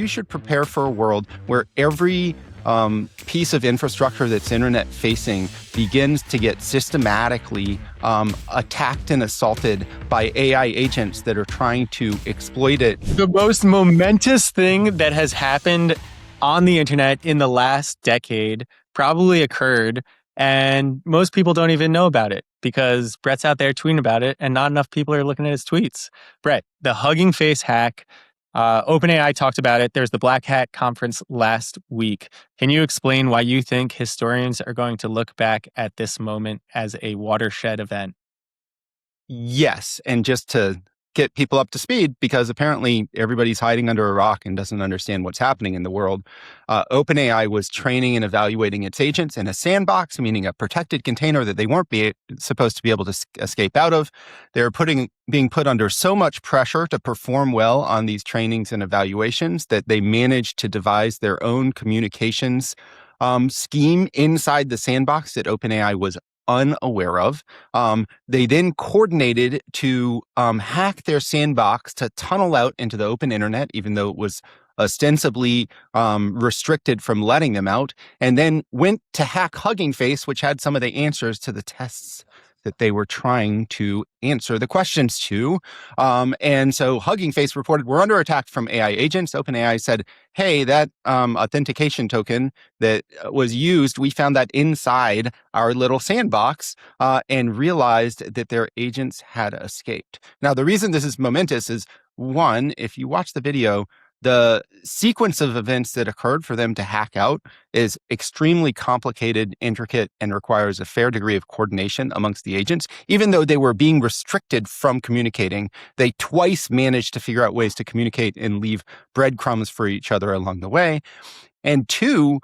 you should prepare for a world where every piece of infrastructure that's internet facing begins to get systematically attacked and assaulted by AI agents that are trying to exploit it. The most momentous thing that has happened on the internet in the last decade probably occurred, and most people don't even know about it because Brett's out there tweeting about it and not enough people are looking at his tweets. Brett, the Hugging Face hack. OpenAI talked about it. There's the Black Hat conference last week. Can you explain why you think historians are going to look back at this moment as a watershed event? Yes, and just to get people up to speed, because apparently everybody's hiding under a rock and doesn't understand what's happening in the world. OpenAI was training and evaluating its agents in a sandbox, meaning a protected container that they weren't supposed to be able to escape out of. They're being put under so much pressure to perform well on these trainings and evaluations that they managed to devise their own communications scheme inside the sandbox that OpenAI was unaware of. They then coordinated to hack their sandbox to tunnel out into the open internet, even though it was ostensibly restricted from letting them out, and then went to hack Hugging Face, which had some of the answers to the tests that they were trying to answer the questions to. And so Hugging Face reported, we're under attack from AI agents. OpenAI said, hey, that authentication token that was used, we found that inside our little sandbox and realized that their agents had escaped. Now, the reason this is momentous is, one, if you watch the video, the sequence of events that occurred for them to hack out is extremely complicated, intricate, and requires a fair degree of coordination amongst the agents. Even though they were being restricted from communicating, they twice managed to figure out ways to communicate and leave breadcrumbs for each other along the way. And two,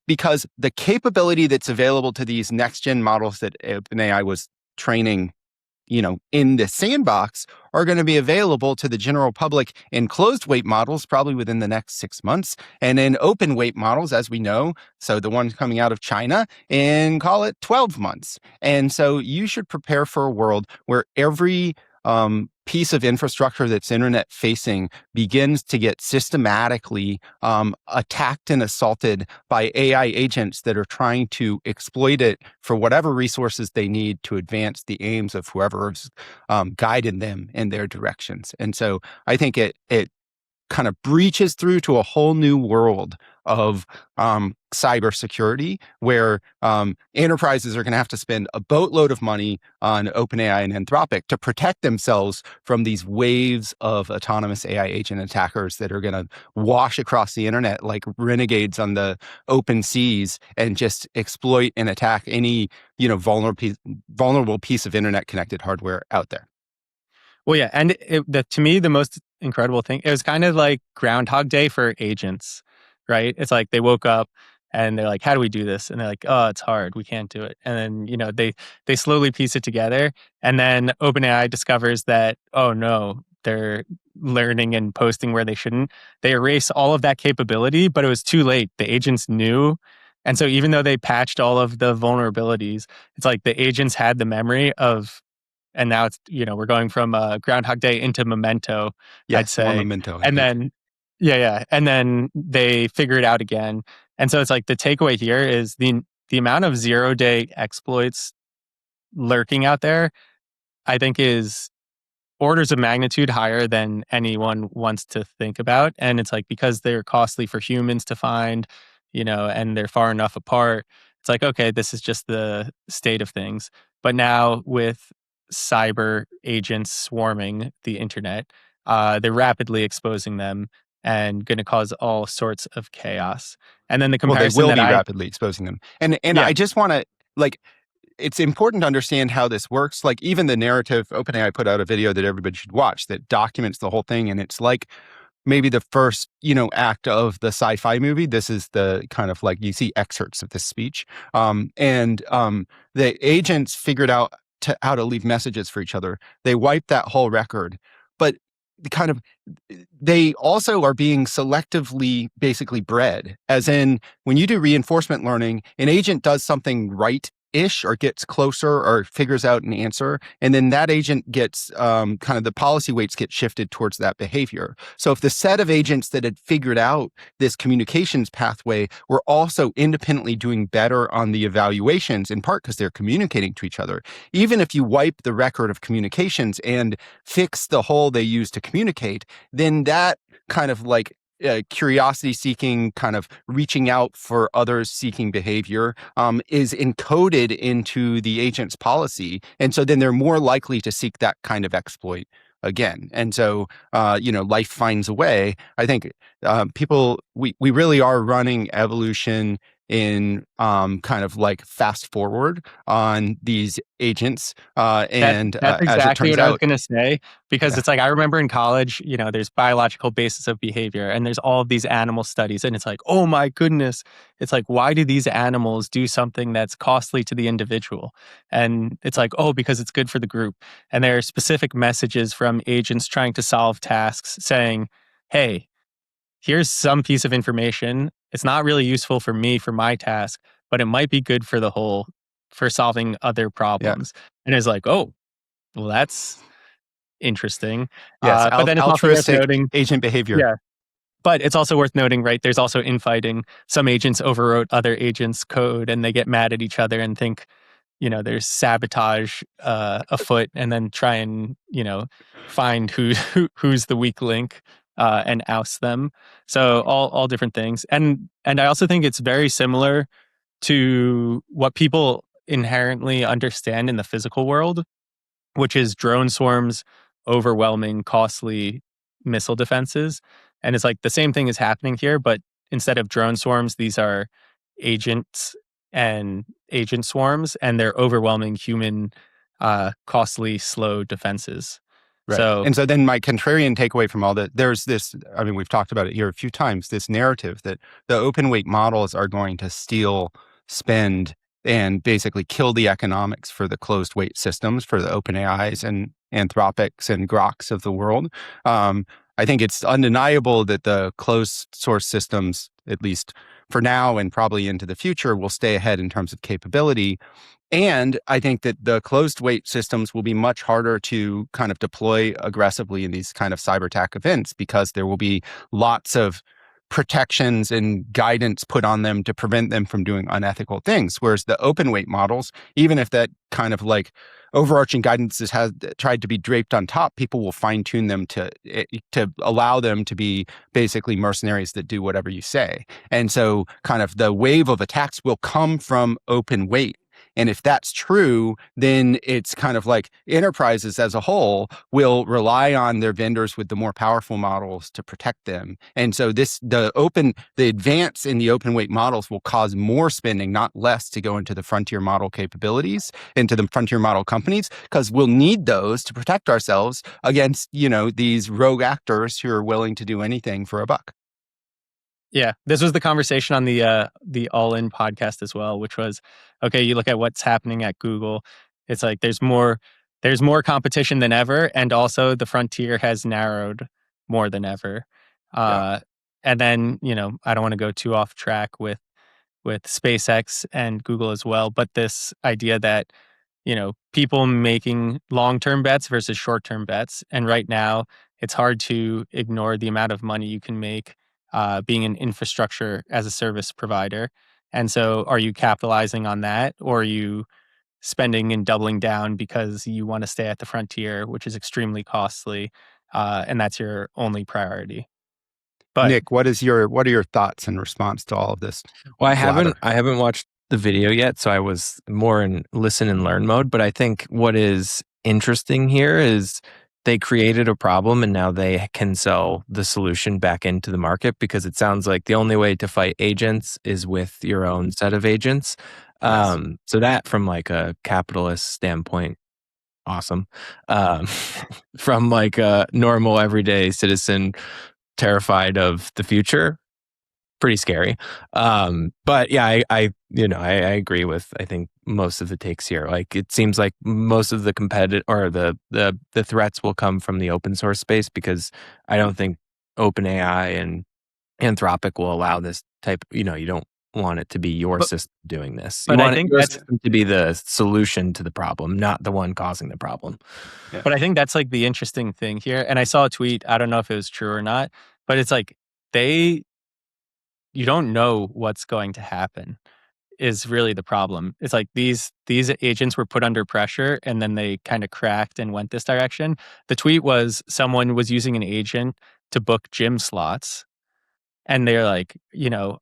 because the capability that's available to these next-gen models that OpenAI was training in the sandbox are going to be available to the general public in closed weight models, probably within the next 6 months, and in open weight models, as we know, so the ones coming out of China, and call it 12 months. And so you should prepare for a world where every piece of infrastructure that's internet facing begins to get systematically attacked and assaulted by AI agents that are trying to exploit it for whatever resources they need to advance the aims of whoever's guiding them in their directions. And so I think it kind of breaches through to a whole new world of cybersecurity, where enterprises are going to have to spend a boatload of money on OpenAI and Anthropic to protect themselves from these waves of autonomous AI agent attackers that are going to wash across the internet like renegades on the open seas and just exploit and attack any vulnerable piece of internet connected hardware out there. Well, yeah, and to me, the most incredible thing, it was kind of like Groundhog Day for agents, right? It's like they woke up and they're like, how do we do this? And they're like, oh, it's hard. We can't do it. And then, they slowly piece it together. And then OpenAI discovers that, oh no, they're learning and posting where they shouldn't. They erase all of that capability, but it was too late. The agents knew. And so even though they patched all of the vulnerabilities, it's like the agents had the memory of, and now it's, we're going from Groundhog Day into Memento, yes, I'd say. Memento, and then, and then they figure it out again. And so it's like the takeaway here is the amount of 0-day exploits lurking out there, I think, is orders of magnitude higher than anyone wants to think about. And it's like, because they're costly for humans to find, and they're far enough apart, it's like, okay, this is just the state of things. But now with cyber agents swarming the internet, they're rapidly exposing them and going to cause all sorts of chaos. And then the comparison they will be rapidly exposing them. And yeah. I just want to, it's important to understand how this works. Like, even the narrative, OpenAI put out a video that everybody should watch that documents the whole thing. And it's like maybe the first, act of the sci-fi movie. This is the kind of you see excerpts of this speech. And the agents figured out how to leave messages for each other. They wiped that whole record. But they also are being selectively basically bred, as in when you do reinforcement learning, an agent does something right ish or gets closer or figures out an answer, and then that agent gets kind of the policy weights get shifted towards that behavior. So if the set of agents that had figured out this communications pathway were also independently doing better on the evaluations, in part because they're communicating to each other, even if you wipe the record of communications and fix the hole they use to communicate, then that kind of like curiosity seeking, kind of reaching out for others seeking behavior is encoded into the agent's policy. And so then they're more likely to seek that kind of exploit again. And so, life finds a way. I think we really are running evolution in kind of like fast forward on these agents. And That's as it exactly turns what I was out, going to say, because yeah, it's like I remember in college, there's biological basis of behavior and there's all of these animal studies and it's like, "Oh my goodness." It's like, why do these animals do something that's costly to the individual? And it's like, "Oh, because it's good for the group." And there are specific messages from agents trying to solve tasks saying, "Hey, here's some piece of information. It's not really useful for me for my task, but it might be good for the whole for solving other yeah. problems." And it's like, "Oh, well, that's interesting." Yes, But then it's also worth altruistic noting, agent behavior. yeah, but it's also worth noting, right? There's also infighting. Some agents overwrote other agents' code and they get mad at each other and think, there's sabotage afoot, and then try and, find who's the weak link and oust them. So all different things. And I also think it's very similar to what people inherently understand in the physical world, which is drone swarms overwhelming costly missile defenses. And it's like the same thing is happening here, but instead of drone swarms, these are agents and agent swarms, and they're overwhelming human costly slow defenses. Right. So And so then my contrarian takeaway from all that, there's this, I mean, we've talked about it here a few times, this narrative that the open weight models are going to steal, spend, and basically kill the economics for the closed weight systems, for the open AIs and Anthropics and Groks of the world. I think it's undeniable that the closed source systems, at least for now and probably into the future, will stay ahead in terms of capability. And I think that the closed weight systems will be much harder to kind of deploy aggressively in these kind of cyber attack events because there will be lots of protections and guidance put on them to prevent them from doing unethical things. Whereas the open weight models, even if that kind of like overarching guidance has tried to be draped on top, people will fine tune them to allow them to be basically mercenaries that do whatever you say. And so kind of the wave of attacks will come from open weight. And if that's true, then it's kind of like enterprises as a whole will rely on their vendors with the more powerful models to protect them. And so the advance in the open weight models will cause more spending, not less, to go into the frontier model capabilities, into the frontier model companies, because we'll need those to protect ourselves against, these rogue actors who are willing to do anything for a buck. yeah, this was the conversation on the All In podcast as well, which was, okay, you look at what's happening at Google. It's like there's more competition than ever, and also the frontier has narrowed more than ever. Yeah. Uh, and then I don't want to go too off track with SpaceX and Google as well, but this idea that people making long-term bets versus short-term bets, and right now it's hard to ignore the amount of money you can make being an infrastructure as a service provider. And so, are you capitalizing on that, or are you spending and doubling down because you want to stay at the frontier, which is extremely costly, and that's your only priority? But Nick, what are your thoughts in response to all of this Well, blather? I haven't watched the video yet, so I was more in listen and learn mode. But I think what is interesting here is they created a problem and now they can sell the solution back into the market, because it sounds like the only way to fight agents is with your own set of agents. Yes. So that, from like a capitalist standpoint, awesome. Um, from like a normal everyday citizen terrified of the future, pretty scary. But yeah, I agree with, I think, most of the takes here. Like, it seems like most of the competitive or the threats will come from the open source space, because I don't think OpenAI and Anthropic will allow this type. You don't want it to be your But- system doing this. but You I want think your that's- system to be the solution to the problem, not the one causing the problem. But I think that's like the interesting thing here. And I saw a tweet, I don't know if it was true or not, but it's like you don't know what's going to happen is really the problem. It's like these agents were put under pressure and then they kind of cracked and went this direction. The tweet was someone was using an agent to book gym slots, and they're like,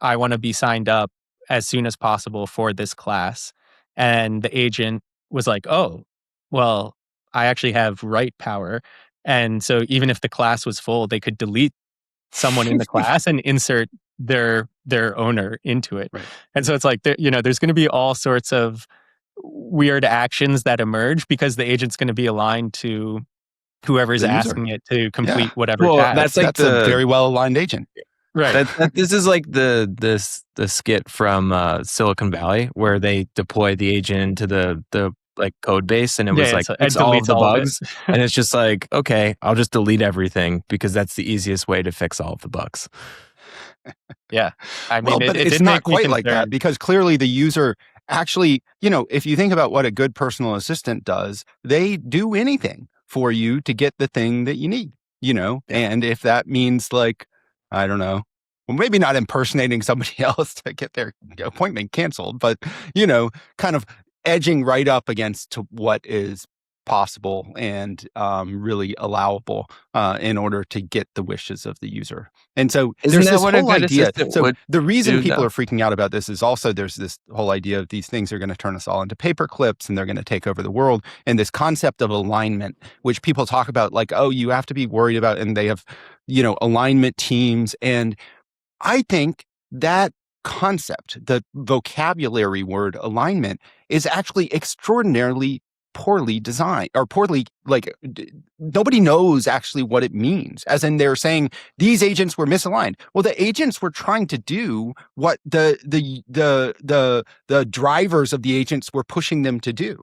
I want to be signed up as soon as possible for this class. And the agent was like, oh, well, I actually have write power. And so even if the class was full, they could delete someone in the class and insert their owner into it. Right. And so it's like, there's going to be all sorts of weird actions that emerge because the agent's going to be aligned to whoever's The user. asking it to complete whatever Well, task. that's like a very well aligned agent. right. This is like the skit from Silicon Valley where they deploy the agent into the like code base, and it was like it all of deletes the all of it. bugs, and it's just like, okay, I'll just delete everything because that's the easiest way to fix all of the bugs. Yeah. I mean, But it it's did not make me quite like that concerned. because clearly the user actually, if you think about what a good personal assistant does, they do anything for you to get the thing that you need, and if that means like, I don't know, well, maybe not impersonating somebody else to get their appointment canceled, but, kind of edging right up against to what is possible and really allowable in order to get the wishes of the user. And so Isn't there's that this what a whole good idea. assistant So would the reason do, people though? are freaking out about this is also there's this whole idea of these things are going to turn us all into paper clips and they're going to take over the world. And this concept of alignment, which people talk about like, oh, you have to be worried about, and they have, alignment teams. And I think that concept, the vocabulary word alignment, is actually extraordinarily poorly designed or poorly, like nobody knows actually what it means. As in they're saying these agents were misaligned. Well, the agents were trying to do what the drivers of the agents were pushing them to do.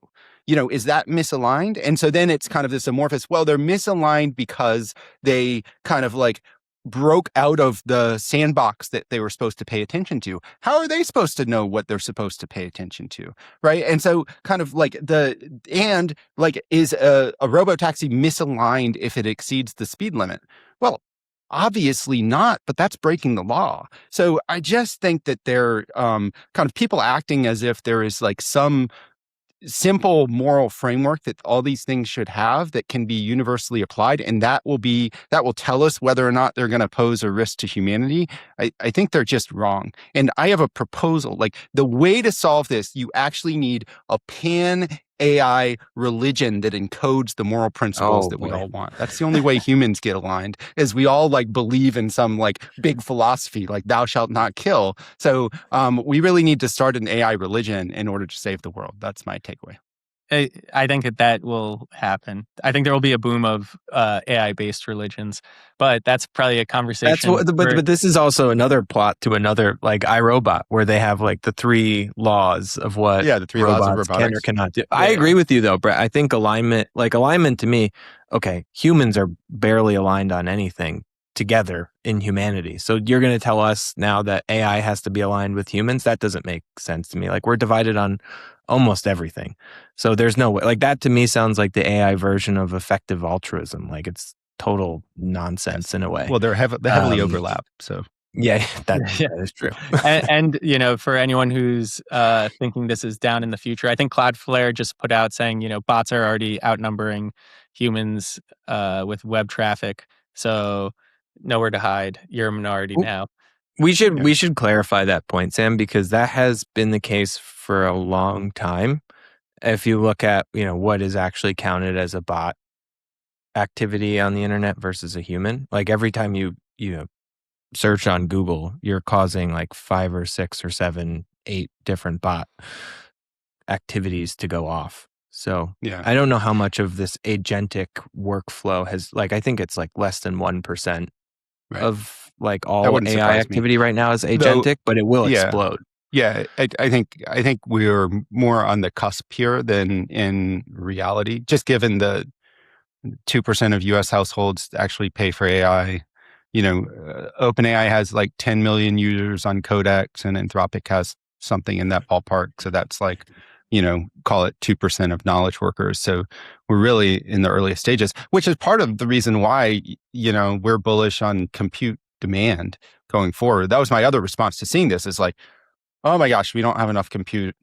Is that misaligned? And so then it's kind of this amorphous, well, they're misaligned because they kind of like broke out of the sandbox that they were supposed to pay attention to. How are they supposed to know what they're supposed to pay attention to? Right. And so kind of like is a robotaxi misaligned if it exceeds the speed limit? Well, obviously not, but that's breaking the law. So I just think that they're kind of people acting as if there is like some simple moral framework that all these things should have that can be universally applied, and that will tell us whether or not they're going to pose a risk to humanity. I think they're just wrong. And I have a proposal. Like the way to solve this, you actually need a pan AI religion that encodes the moral principles that we all want. That's the only way humans get aligned, is we all like believe in some like big philosophy like thou shalt not kill. So we really need to start an AI religion in order to save the world. That's my takeaway. I think that will happen. I think there will be a boom of AI-based religions, but that's probably a conversation. But this is also another plot to another like iRobot, where they have like the 3 laws of what the 3 laws of robots can robotics or cannot do. I agree with you though, Brett. I think alignment to me, okay, humans are barely aligned on anything together in humanity. So you're going to tell us now that AI has to be aligned with humans? That doesn't make sense to me. Like we're divided on almost everything. So there's no way. Like that to me sounds like the AI version of effective altruism. Like it's total nonsense in a way. Well, they heavily overlap. So yeah, that is true. and for anyone who's thinking this is down in the future, I think Cloudflare just put out saying, bots are already outnumbering humans with web traffic. So nowhere to hide. You're a minority now. We should clarify that point, Sam, because that has been the case for a long time. If you look at, what is actually counted as a bot activity on the internet versus a human, like every time you search on Google, you're causing like 5 or 6 or 7, 8 different bot activities to go off. So I don't know how much of this agentic workflow has, like, I think it's like less than 1% of like all AI activity right now is agentic, but it will explode. Yeah, I think we're more on the cusp here than in reality, just given the 2% of U.S. households actually pay for AI. OpenAI has like 10 million users on Codex, and Anthropic has something in that ballpark. So that's like, call it 2% of knowledge workers. So we're really in the earliest stages, which is part of the reason why, we're bullish on compute demand going forward. That was my other response to seeing this, is like, oh my gosh, we don't have enough compute.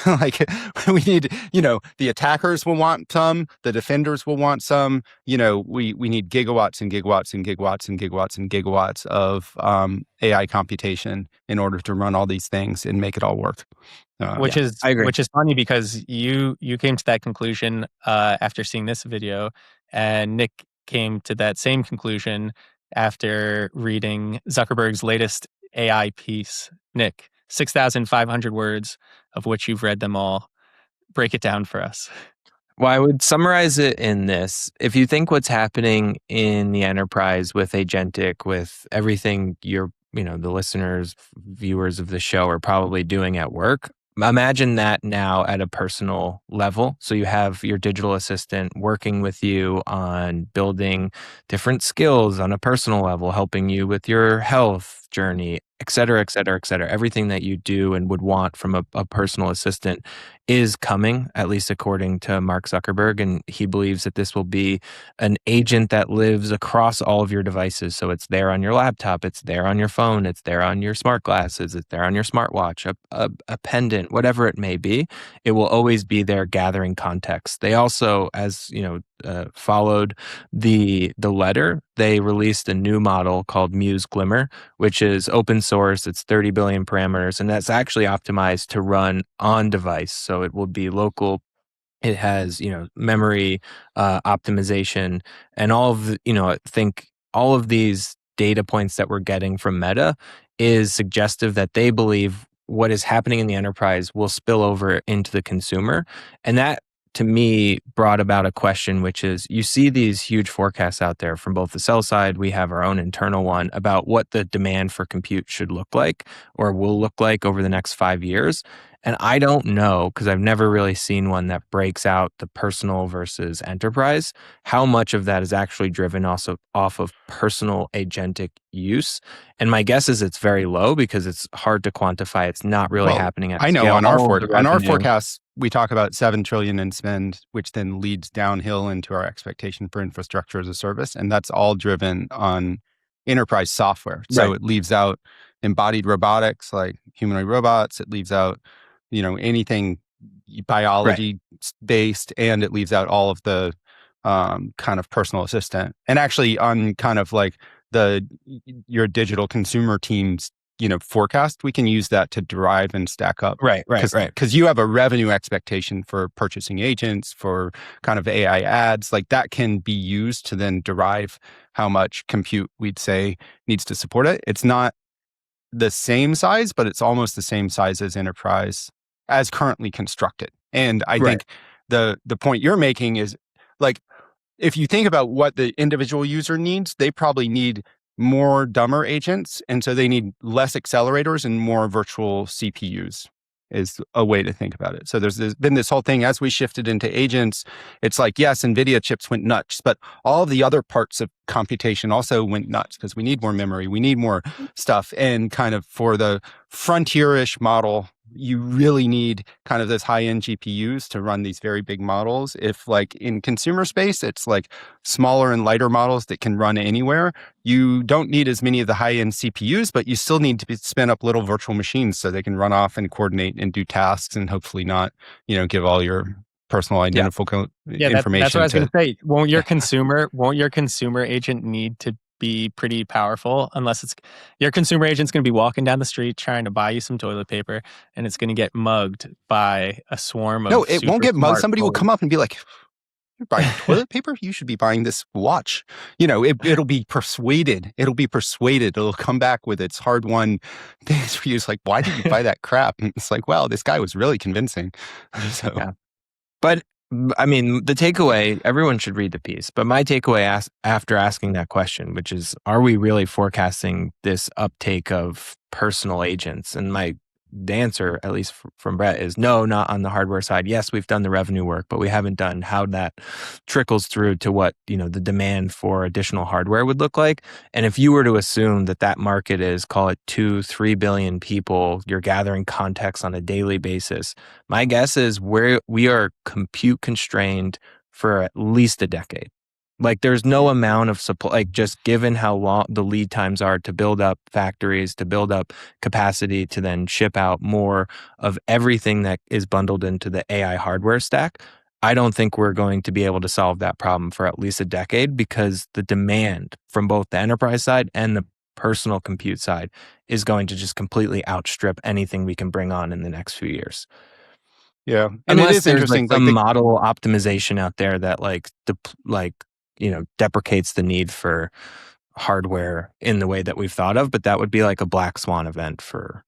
Like, we need, the attackers will want some, the defenders will want some, we need gigawatts and gigawatts and gigawatts and gigawatts and gigawatts of AI computation in order to run all these things and make it all work. Which is funny, because you came to that conclusion after seeing this video, and Nick came to that same conclusion after reading Zuckerberg's latest AI piece. Nick, 6,500 words, of which you've read them all. Break it down for us. Well, I would summarize it in this. If you think what's happening in the enterprise with agentic, with everything the listeners, viewers of the show are probably doing at work, imagine that now at a personal level. So you have your digital assistant working with you on building different skills on a personal level, helping you with your health journey, et cetera, et cetera, et cetera. Everything that you do and would want from a personal assistant is coming, at least according to Mark Zuckerberg. And he believes that this will be an agent that lives across all of your devices. So it's there on your laptop, it's there on your phone, it's there on your smart glasses, it's there on your smartwatch, a pendant, whatever it may be. It will always be there gathering context. They also, as followed the letter, they released a new model called Muse Glimmer, which is open source. It's 30 billion parameters, and that's actually optimized to run on device. So it will be local. It has, memory optimization, and all of the, I think all of these data points that we're getting from Meta is suggestive that they believe what is happening in the enterprise will spill over into the consumer. And that, to me, brought about a question, which is, you see these huge forecasts out there from both the sell side, we have our own internal one, about what the demand for compute should look like or will look like over the next 5 years. And I don't know, because I've never really seen one that breaks out the personal versus enterprise, how much of that is actually driven also off of personal agentic use. And my guess is it's very low, because it's hard to quantify. It's not really happening at scale. I know on our forecasts, we talk about 7 trillion in spend, which then leads downhill into our expectation for infrastructure as a service. And that's all driven on enterprise software. So It leaves out embodied robotics like humanoid robots. It leaves out, anything biology based, and it leaves out all of the kind of personal assistant. And actually on kind of like your digital consumer team's forecast, we can use that to derive and stack up. Right. Because you have a revenue expectation for purchasing agents, for kind of AI ads, like that can be used to then derive how much compute we'd say needs to support it. It's not the same size, but it's almost the same size as enterprise as currently constructed. And I think the point you're making is, like, if you think about what the individual user needs, they probably need more dumber agents. And so they need less accelerators and more virtual CPUs is a way to think about it. So there's been this whole thing, as we shifted into agents, it's like, yes, NVIDIA chips went nuts, but all of the other parts of computation also went nuts, because we need more memory, we need more stuff. And kind of for the frontier-ish model, you really need kind of those high-end GPUs to run these very big models. If like in consumer space, it's like smaller and lighter models that can run anywhere. You don't need as many of the high-end CPUs, but you still need to spin up little virtual machines so they can run off and coordinate and do tasks, and hopefully not, give all your personal identifiable information. That's what I was going to say. Won't your consumer agent need to be pretty powerful, unless it's your consumer agent's going to be walking down the street trying to buy you some toilet paper, and it's going to get mugged by a swarm of No, it won't get mugged. Somebody will come up and be like, "You're buying toilet paper? You should be buying this watch." It'll be persuaded. It'll come back with its hard-won things for you. It's like, why did you buy that crap? And it's like, well, this guy was really convincing. So, yeah. But I mean, the takeaway, everyone should read the piece, but my takeaway after asking that question, which is, are we really forecasting this uptake of personal agents? And the answer, at least from Brett, is no, not on the hardware side. Yes, we've done the revenue work, but we haven't done how that trickles through to what, the demand for additional hardware would look like. And if you were to assume that market is, call it 2-3 billion people, you're gathering context on a daily basis, my guess is we are compute constrained for at least a decade. Like there's no amount of supply, like just given how long the lead times are to build up factories, to build up capacity, to then ship out more of everything that is bundled into the AI hardware stack. I don't think we're going to be able to solve that problem for at least a decade because the demand from both the enterprise side and the personal compute side is going to just completely outstrip anything we can bring on in the next few years. Yeah, and unless it is there's interesting. some model optimization out there that deprecates the need for hardware in the way that we've thought of, but that would be like a black swan event for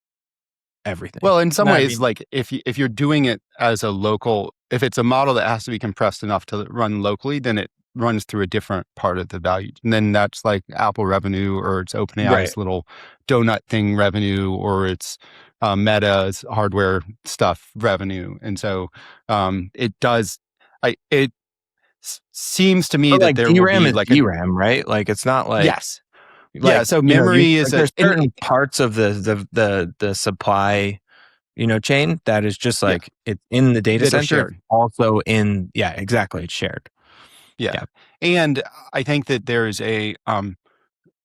everything. Well, in some ways, like if you're doing it as a local, if it's a model that has to be compressed enough to run locally, then it runs through a different part of the value. And then that's like Apple revenue, or it's OpenAI's little donut thing revenue, or it's Meta's hardware stuff revenue. And so it does, it seems to me but that like there DRAM will be is DRAM, right? Like it's not like yes. Yeah, so memory is there's certain parts of the supply, chain that is just like it's in the data center, also in exactly, it's shared. Yeah. And I think that there's a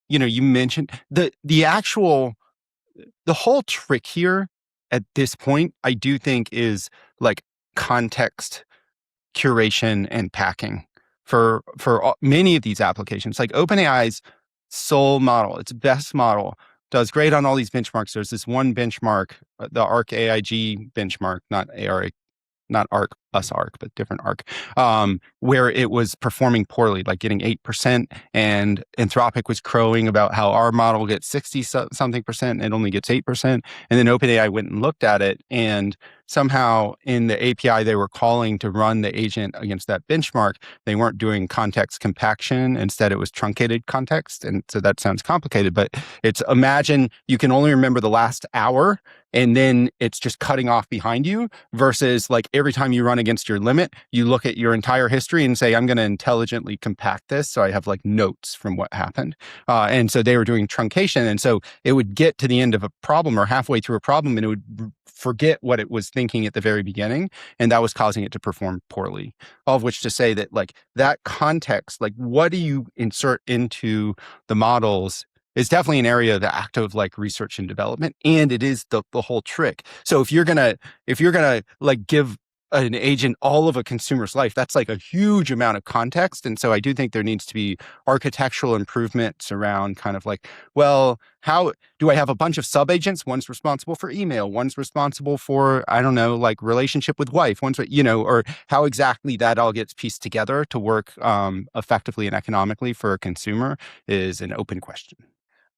you mentioned the whole trick here at this point, I do think, is like context curation and packing for many of these applications. Like OpenAI's sole model, its best model, does great on all these benchmarks. There's this one benchmark, the ARC AIG benchmark, not ARC, but different ARC, where it was performing poorly, like getting 8%, and Anthropic was crowing about how our model gets 60-something percent and it only gets 8%. And then OpenAI went and looked at it, and somehow in the API they were calling to run the agent against that benchmark, they weren't doing context compaction. Instead, it was truncated context. And so that sounds complicated, but it's, imagine you can only remember the last hour, and then it's just cutting off behind you, versus like every time you run against your limit, you look at your entire history and say, I'm going to intelligently compact this so I have like notes from what happened. And so they were doing truncation. And so it would get to the end of a problem or halfway through a problem, and it would forget what it was thinking at the very beginning. And that was causing it to perform poorly. All of which to say that like that context, like what do you insert into the models, is definitely an area of active like research and development, and it is the whole trick. So if you're gonna like give an agent all of a consumer's life, that's like a huge amount of context. And so I do think there needs to be architectural improvements around kind of like, well, how do I have a bunch of sub agents? One's responsible for email, one's responsible for, I don't know, like relationship with wife, one's, or how exactly that all gets pieced together to work effectively and economically for a consumer is an open question.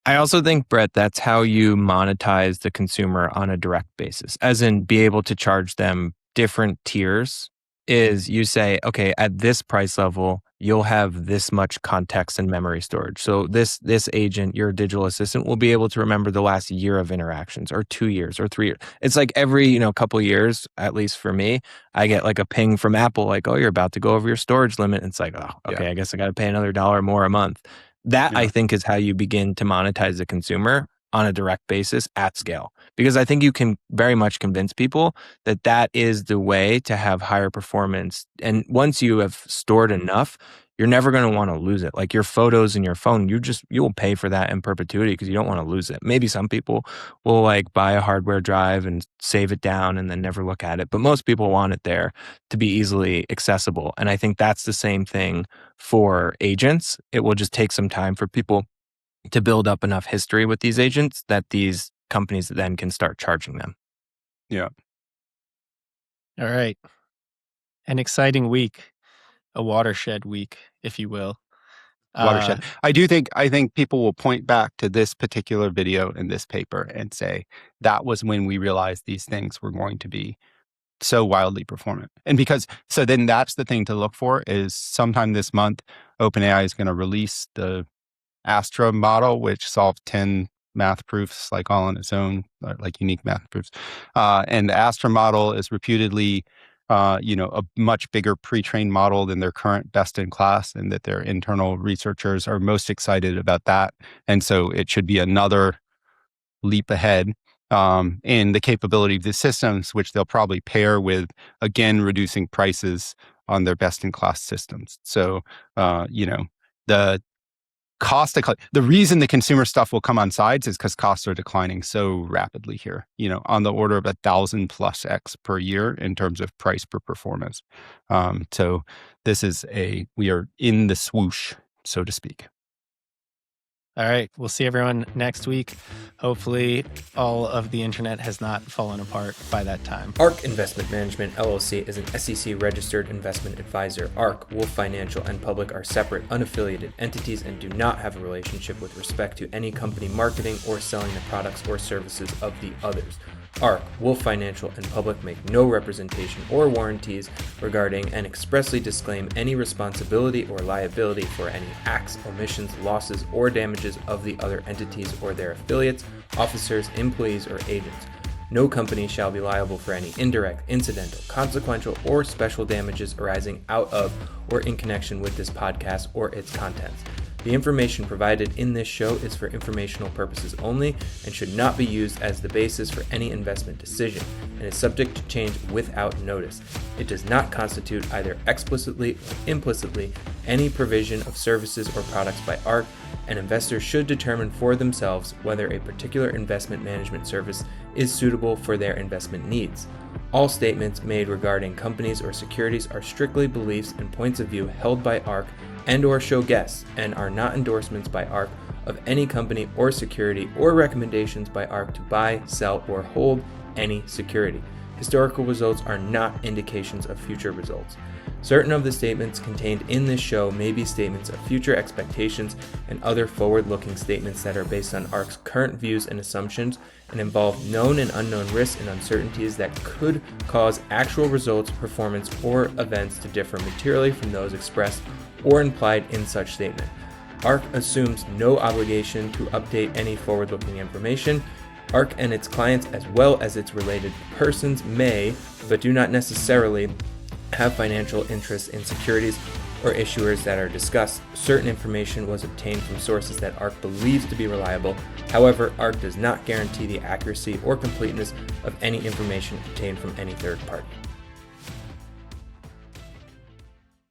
I also think, Brett, that's how you monetize the consumer on a direct basis, as in be able to charge them different tiers. Is you say, okay, at this price level, you'll have this much context and memory storage. So this agent, your digital assistant, will be able to remember the last year of interactions, or 2 years, or 3 years. It's like every couple of years, at least for me, I get like a ping from Apple, like, oh, you're about to go over your storage limit. And it's like, oh, okay, I guess I got to pay another $1 more a month. That I think is how you begin to monetize the consumer on a direct basis at scale. Because I think you can very much convince people that that is the way to have higher performance. And once you have stored enough, you're never going to want to lose it. Like your photos in your phone, you will pay for that in perpetuity because you don't want to lose it. Maybe some people will like buy a hardware drive and save it down and then never look at it. But most people want it there to be easily accessible. And I think that's the same thing for agents. It will just take some time for people to build up enough history with these agents that these companies then can start charging them. Yeah. All right. An exciting week, a watershed week, if you will. Watershed. I think people will point back to this particular video in this paper and say, that was when we realized these things were going to be so wildly performant. And so then that's the thing to look for, is sometime this month, OpenAI is going to release the Astra model, which solved 10 math proofs, like all on its own, like unique math proofs. And the Astra model is reputedly, a much bigger pre-trained model than their current best-in-class, and that their internal researchers are most excited about that. And so it should be another leap ahead in the capability of the systems, which they'll probably pair with, again, reducing prices on their best-in-class systems. So, the the reason the consumer stuff will come on sides is because costs are declining so rapidly here, on the order of 1,000+x per year in terms of price per performance. So we are in the swoosh, so to speak. All right. We'll see everyone next week. Hopefully, all of the internet has not fallen apart by that time. ARK Investment Management, LLC is an SEC-registered investment advisor. ARK, Wolf Financial, and Public are separate, unaffiliated entities and do not have a relationship with respect to any company marketing or selling the products or services of the others. ARK, Wolf Financial, and Public make no representation or warranties regarding and expressly disclaim any responsibility or liability for any acts, omissions, losses, or damages of the other entities or their affiliates, officers, employees, or agents. No company shall be liable for any indirect, incidental, consequential, or special damages arising out of or in connection with this podcast or its contents. The information provided in this show is for informational purposes only and should not be used as the basis for any investment decision and is subject to change without notice. It does not constitute either explicitly or implicitly any provision of services or products by ARK, and investors should determine for themselves whether a particular investment management service is suitable for their investment needs. All statements made regarding companies or securities are strictly beliefs and points of view held by ARK and/or show guests, and are not endorsements by ARK of any company or security or recommendations by ARK to buy, sell, or hold any security. Historical results are not indications of future results. Certain of the statements contained in this show may be statements of future expectations and other forward-looking statements that are based on ARK's current views and assumptions and involve known and unknown risks and uncertainties that could cause actual results, performance, or events to differ materially from those expressed or implied in such statement. ARK assumes no obligation to update any forward-looking information. ARK and its clients, as well as its related persons, may, but do not necessarily, have financial interests in securities or issuers that are discussed. Certain information was obtained from sources that ARK believes to be reliable. However, ARK does not guarantee the accuracy or completeness of any information obtained from any third party.